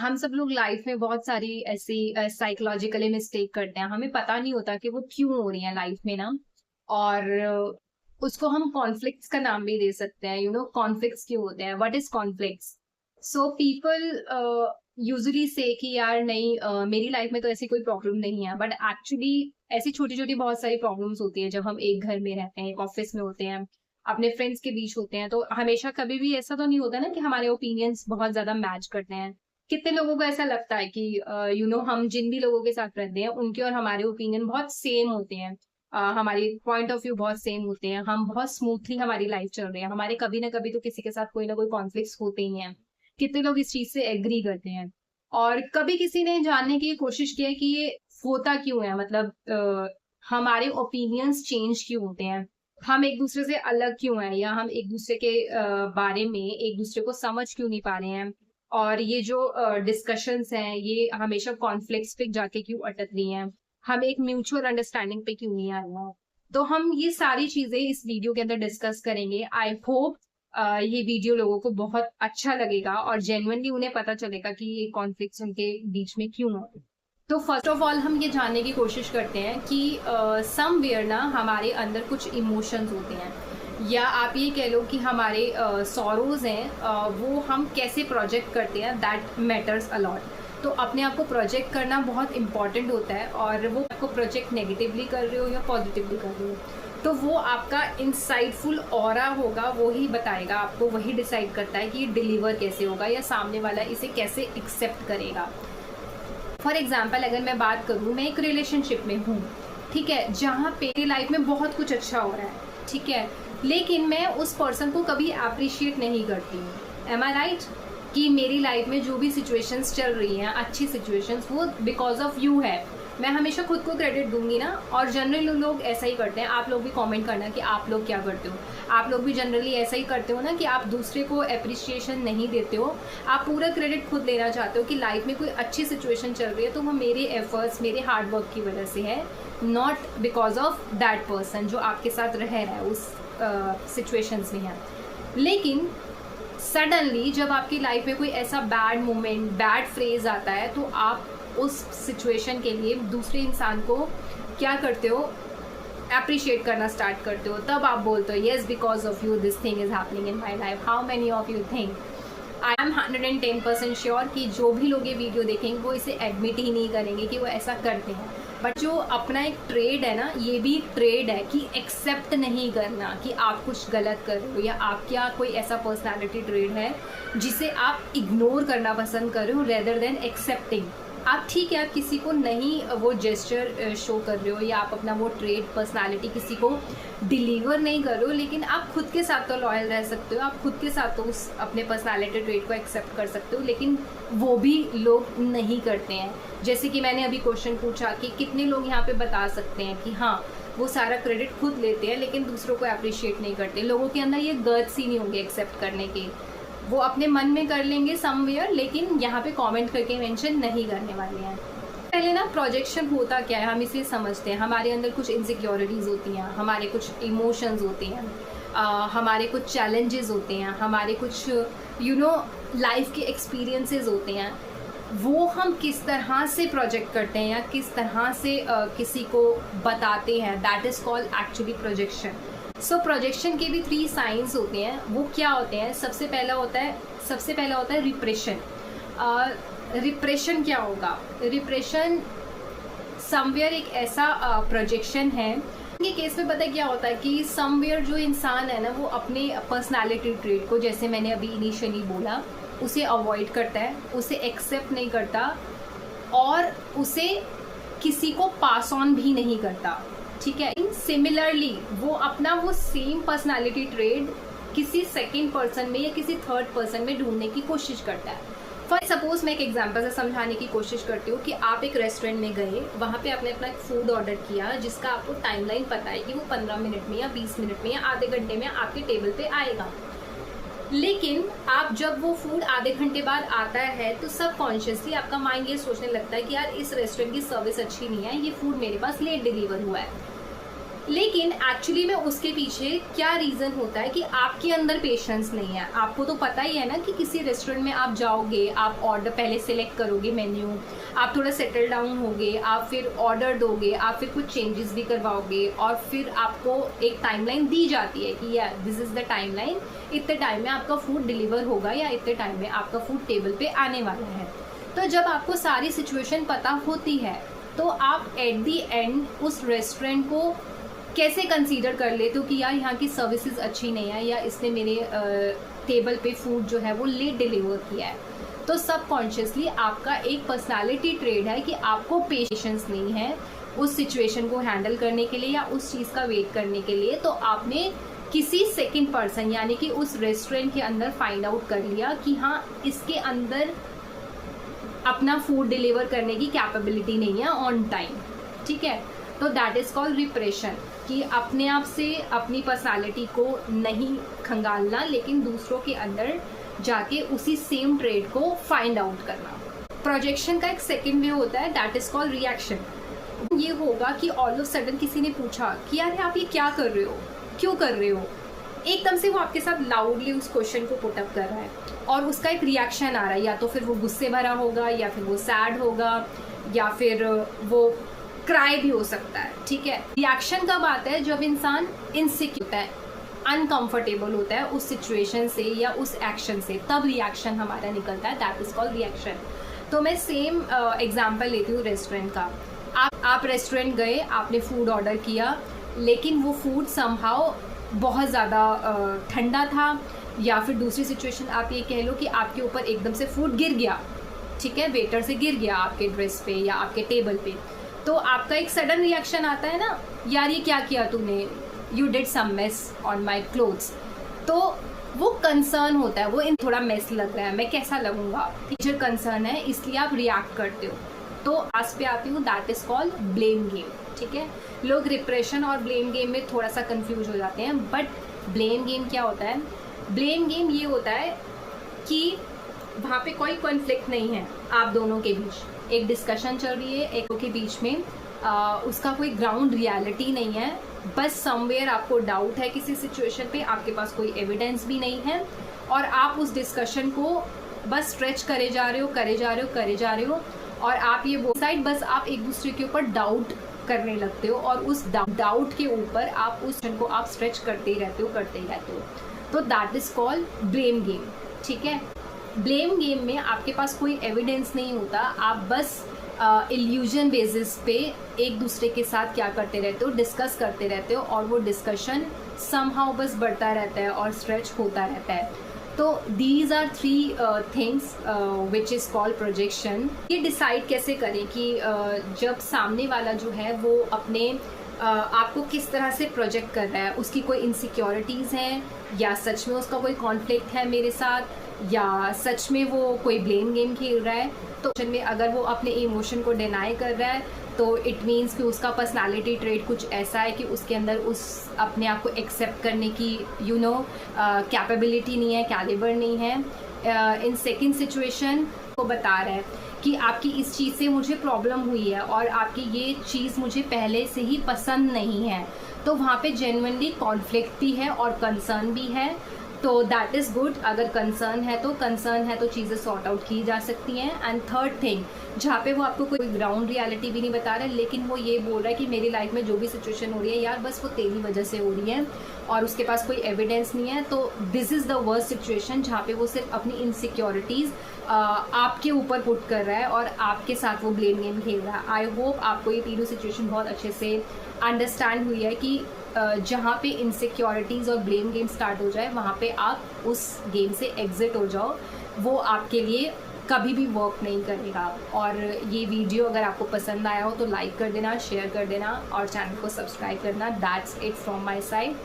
हम सब लोग लाइफ में बहुत सारी ऐसी साइकोलॉजिकली मिस्टेक करते हैं। हमें पता नहीं होता कि वो क्यों हो रही है लाइफ में ना। और उसको हम कॉन्फ्लिक्ट्स का नाम भी दे सकते हैं। कॉन्फ्लिक्ट्स क्यों होते हैं, what is conflicts? So people usually से कि यार नहीं, मेरी लाइफ में तो ऐसी कोई प्रॉब्लम नहीं है, बट एक्चुअली ऐसी छोटी छोटी बहुत सारी प्रॉब्लम्स होती है। जब हम एक घर में रहते हैं, एक ऑफिस में होते हैं, अपने फ्रेंड्स के बीच होते हैं, तो हमेशा कभी भी ऐसा तो नहीं होता ना कि हमारे ओपिनियंस बहुत ज्यादा मैच करते हैं। कितने लोगों को ऐसा लगता है कि हम जिन भी लोगों के साथ रहते हैं उनके और हमारे ओपिनियन बहुत सेम होते हैं। हमारी पॉइंट ऑफ व्यू बहुत सेम होते हैं, हम बहुत स्मूथली हमारी लाइफ चल रही है, हमारे कभी ना कभी तो किसी के साथ कोई ना कोई कॉन्फ्लिक्ट होते ही हैं। कितने लोग इस चीज से एग्री करते हैं। और कभी किसी ने जानने की कोशिश की है कि ये होता क्यों है, मतलब हमारे ओपिनियंस चेंज क्यों होते हैं, हम एक दूसरे से अलग क्यों हैं, या हम एक दूसरे के बारे में एक दूसरे को समझ क्यों नहीं पा रहे हैं, और ये जो डिस्कशंस हैं ये हमेशा कॉन्फ्लिक्ट्स पे जाके क्यों अटक रही हैं, हम एक म्यूचुअल अंडरस्टैंडिंग पे क्यों नहीं आ रहे हैं। तो हम ये सारी चीजें इस वीडियो के अंदर डिस्कस करेंगे। आई होप ये वीडियो लोगों को बहुत अच्छा लगेगा और जेन्युइनली उन्हें पता चलेगा कि ये कॉन्फ्लिक्ट्स उनके बीच में क्यों हो। तो फर्स्ट ऑफ ऑल हम ये जानने की कोशिश करते हैं कि समवेयर ना हमारे अंदर कुछ इमोशंस होते हैं, या आप ये कह लो कि हमारे सॉरोज हैं, वो हम कैसे प्रोजेक्ट करते हैं, दैट मैटर्स अलॉट। तो अपने आप को प्रोजेक्ट करना बहुत इंपॉर्टेंट होता है, और वो आपको प्रोजेक्ट नेगेटिवली कर रहे हो या पॉजिटिवली कर रहे हो, तो वो आपका इंसाइटफुल ऑरा होगा, वो ही बताएगा आपको, वही डिसाइड करता है कि ये डिलीवर कैसे होगा या सामने वाला इसे कैसे एक्सेप्ट करेगा। फॉर एग्जाम्पल अगर मैं बात करूँ, मैं एक रिलेशनशिप में हूँ, ठीक है, जहाँ पे मेरी लाइफ में बहुत कुछ अच्छा हो रहा है, ठीक है, लेकिन मैं उस पर्सन को कभी अप्रिशिएट नहीं करती हूँ। एम आई राइट? कि मेरी लाइफ में जो भी सिचुएशंस चल रही हैं, अच्छी सिचुएशंस, वो बिकॉज ऑफ यू है। मैं हमेशा खुद को क्रेडिट दूंगी ना, और जनरली लोग ऐसा ही करते हैं। आप लोग भी कमेंट करना कि आप लोग क्या करते हो। आप लोग भी जनरली ऐसा ही करते हो ना कि आप दूसरे को अप्रिशिएशन नहीं देते हो, आप पूरा क्रेडिट खुद लेना चाहते हो कि लाइफ में कोई अच्छी सिचुएशन चल रही है तो वो मेरे एफर्ट्स, मेरे हार्डवर्क की वजह से है, not because of that person जो आपके साथ रह रहा है उस सिचुएशंस में है। लेकिन सडनली जब आपकी लाइफ में कोई ऐसा बैड मोमेंट, बैड फ्रेज आता है, तो आप उस सिचुएशन के लिए दूसरे इंसान को क्या करते हो, अप्रिशिएट करना स्टार्ट करते हो। तब आप बोलते हो yes, because of you this thing is happening in my life. How many of you think? I am 110% sure कि जो भी लोग ये वीडियो देखेंगे वो इसे एडमिट ही नहीं करेंगे कि वो ऐसा करते हैं। बट जो अपना एक ट्रेड है ना, ये भी ट्रेड है कि एक्सेप्ट नहीं करना कि आप कुछ गलत कर रहे हो, या आपका कोई ऐसा पर्सनालिटी ट्रेड है जिसे आप इग्नोर करना पसंद कर रहे हो रेदर देन एक्सेप्टिंग। आप ठीक है, आप किसी को नहीं वो जेस्चर शो कर रहे हो, या आप अपना वो ट्रेड, पर्सनालिटी किसी को डिलीवर नहीं कर रहे हो, लेकिन आप खुद के साथ तो लॉयल रह सकते हो, आप खुद के साथ तो उस अपने पर्सनालिटी ट्रेड को एक्सेप्ट कर सकते हो। लेकिन वो भी लोग नहीं करते हैं। जैसे कि मैंने अभी क्वेश्चन पूछा कि कितने लोग यहाँ पे बता सकते हैं कि हाँ, वो सारा क्रेडिट खुद लेते हैं लेकिन दूसरों को अप्रिशिएट नहीं करते। लोगों के अंदर ये गट्स ही नहीं होंगे एक्सेप्ट करने के, वो अपने मन में कर लेंगे समवेयर, लेकिन यहाँ पे कमेंट करके मेंशन नहीं करने वाले हैं। पहले ना, प्रोजेक्शन होता क्या है हम इसे समझते हैं। हमारे अंदर कुछ इनसिक्योरिटीज़ होती हैं, हमारे कुछ इमोशंस होते हैं, हमारे कुछ चैलेंजेस होते हैं, हमारे कुछ लाइफ के एक्सपीरियंसेस होते हैं। वो हम किस तरह से प्रोजेक्ट करते हैं या किस तरह से किसी को बताते हैं, that is called actually projection. So projection के भी 3 साइंस होते हैं। वो क्या होते हैं? सबसे पहला होता है रिप्रेशन। रिप्रेशन क्या होगा? रिप्रेशन समवेयर एक ऐसा प्रोजेक्शन है। के केस में पता है क्या होता है कि समवेयर जो इंसान है ना, वो अपने पर्सनालिटी ट्रेट को, जैसे मैंने अभी इनिशियली बोला, उसे अवॉइड करता है, उसे एक्सेप्ट नहीं करता, और उसे किसी को पास ऑन भी नहीं करता, ठीक है। सिमिलरली वो अपना वो सेम पर्सनालिटी ट्रेड किसी सेकंड पर्सन में या किसी थर्ड पर्सन में ढूंढने की कोशिश करता है। फॉर सपोज मैं एक एग्जांपल से समझाने की कोशिश करती हूँ कि आप एक रेस्टोरेंट में गए, वहाँ पे आपने अपना एक फूड ऑर्डर किया जिसका आपको टाइमलाइन पता है कि वो 15 मिनट में या 20 मिनट में या आधे घंटे में आपके टेबल पे आएगा। लेकिन आप जब वो फूड आधे घंटे बाद आता है तो सबकॉन्शियसली आपका माइंड ये सोचने लगता है कि यार इस रेस्टोरेंट की सर्विस अच्छी नहीं है, ये फूड मेरे पास लेट डिलीवर हुआ है। लेकिन एक्चुअली में उसके पीछे क्या रीज़न होता है कि आपके अंदर पेशेंस नहीं है। आपको तो पता ही है ना कि किसी रेस्टोरेंट में आप जाओगे, आप ऑर्डर पहले सिलेक्ट करोगे मेन्यू, आप थोड़ा सेटल डाउन होगे, आप फिर ऑर्डर दोगे, आप फिर कुछ चेंजेस भी करवाओगे और फिर आपको एक टाइमलाइन दी जाती है कि यार दिस इज़ द टाइमलाइन, इतने टाइम में आपका फूड डिलीवर होगा या इतने टाइम में आपका फूड टेबल पे आने वाला है। तो जब आपको सारी सिचुएशन पता होती है तो आप एट दी एंड उस रेस्टोरेंट को कैसे कंसीडर कर लेते हो कि यार यहाँ की सर्विसेज अच्छी नहीं है या इसने मेरे टेबल पे फूड जो है वो लेट डिलीवर किया है। तो सबकॉन्शियसली आपका एक पर्सनालिटी ट्रेड है कि आपको पेशेंस नहीं है उस सिचुएशन को हैंडल करने के लिए या उस चीज़ का वेट करने के लिए। तो आपने किसी सेकंड पर्सन यानी कि उस रेस्टोरेंट के अंदर फाइंड आउट कर लिया कि हाँ इसके अंदर अपना फूड डिलीवर करने की कैपेबिलिटी नहीं है ऑन टाइम, ठीक है। तो दैट इज़ कॉल्ड रिप्रेशन, कि अपने आप से अपनी पर्सनालिटी को नहीं खंगालना लेकिन दूसरों के अंदर जाके उसी सेम ट्रेड को फाइंड आउट करना। प्रोजेक्शन का एक सेकंड वे होता है, दैट इज़ कॉल्ड रिएक्शन। ये होगा कि ऑल ऑफ सडन किसी ने पूछा कि यार आप ये क्या कर रहे हो, क्यों कर रहे हो, एकदम से वो आपके साथ लाउडली उस क्वेश्चन को पुट अप कर रहा है और उसका एक रिएक्शन आ रहा है, या तो फिर वो गुस्से भरा होगा या फिर वो सैड होगा या फिर वो क्राई भी हो सकता है, ठीक है। रिएक्शन कब आता है, जब इंसान इनसिक्योर होता है, अनकंफर्टेबल होता है उस सिचुएशन से या उस एक्शन से, तब रिएक्शन हमारा निकलता है, दैट इज कॉल्ड रिएक्शन। तो मैं सेम एग्जांपल लेती हूँ रेस्टोरेंट का। आप रेस्टोरेंट गए, आपने फूड ऑर्डर किया, लेकिन वो फूड समहाउ बहुत ज़्यादा ठंडा था, या फिर दूसरी सिचुएशन आप ये कह लो कि आपके ऊपर एकदम से फूड गिर गया, ठीक है, वेटर से गिर गया आपके ड्रेस पे या आपके टेबल पे। तो आपका एक सडन रिएक्शन आता है ना, यार ये क्या किया तूने, you did some mess on my clothes. तो वो कंसर्न होता है, वो इन थोड़ा मेस लग रहा है, मैं कैसा लगूंगा, टीचर कंसर्न है, इसलिए आप रिएक्ट करते हो। तो आज पे आती हूँ, that is called blame game, ठीक है। लोग रिप्रेशन और ब्लेम गेम में थोड़ा सा कंफ्यूज हो जाते हैं, बट ब्लेम गेम क्या होता है? ब्लेम गेम ये होता है कि वहाँ पे कोई कॉन्फ्लिक्ट नहीं है आप दोनों के बीच, एक डिस्कशन चल रही है एक के बीच में, उसका कोई ग्राउंड रियलिटी नहीं है, बस समवेयर आपको डाउट है किसी सिचुएशन पे, आपके पास कोई एविडेंस भी नहीं है और आप उस डिस्कशन को बस स्ट्रेच करे जा रहे हो और आप ये बोथ साइड बस आप एक दूसरे के ऊपर डाउट करने लगते हो और उस डाउट के ऊपर आप उस को आप स्ट्रेच करते ही रहते हो। तो that is called blame game, ठीक है। ब्लेम गेम में आपके पास कोई एविडेंस नहीं होता, आप बस इल्यूजन बेसिस पे एक दूसरे के साथ क्या करते रहते हो, डिस्कस करते रहते हो और वो डिस्कशन समहाउ बस बढ़ता रहता है और स्ट्रेच होता रहता है। तो these are 3 things which is called projection. ये डिसाइड कैसे करें कि जब सामने वाला जो है वो अपने आपको किस तरह से प्रोजेक्ट कर रहा है, उसकी कोई इनसिक्योरिटीज़ हैं या सच में उसका कोई कॉन्फ्लिक्ट है मेरे साथ, या सच में वो कोई ब्लेम गेम खेल रहा है। तो में अगर वो अपने इमोशन को डिनाई कर रहा है तो इट मीन्स कि उसका पर्सनालिटी ट्रेट कुछ ऐसा है कि उसके अंदर उस अपने आप को एक्सेप्ट करने की कैपेबिलिटी नहीं है, कैलिबर नहीं है। इन सेकंड सिचुएशन को बता रहा है कि आपकी इस चीज़ से मुझे प्रॉब्लम हुई है और आपकी ये चीज़ मुझे पहले से ही पसंद नहीं है, तो वहाँ पे जेन्युइनली कॉन्फ्लिक्ट भी है और कंसर्न भी है। तो दैट इज़ गुड, अगर कंसर्न है तो चीज़ें सॉर्ट आउट की जा सकती हैं। एंड थर्ड थिंग, जहाँ पे वो आपको कोई ग्राउंड रियलिटी भी नहीं बता रहा है लेकिन वो ये बोल रहा है कि मेरी लाइफ में जो भी सिचुएशन हो रही है यार बस वो तेरी वजह से हो रही है और उसके पास कोई एविडेंस नहीं है, तो this is the worst situation जहाँ पे वो सिर्फ अपनी इनसिक्योरिटीज़ आपके ऊपर पुट कर रहा है और आपके साथ वो ब्लेम गेम खेल रहा है। आई होप आपको ये तीनों सिचुएशन बहुत अच्छे से अंडरस्टैंड हुई है कि जहाँ पे इनसिक्योरिटीज़ और ब्लेम गेम स्टार्ट हो जाए वहाँ पे आप उस गेम से एग्जिट हो जाओ, वो आपके लिए कभी भी वर्क नहीं करेगा। और ये वीडियो अगर आपको पसंद आया हो तो लाइक कर देना, शेयर कर देना और चैनल को सब्सक्राइब करना। That's it from my side.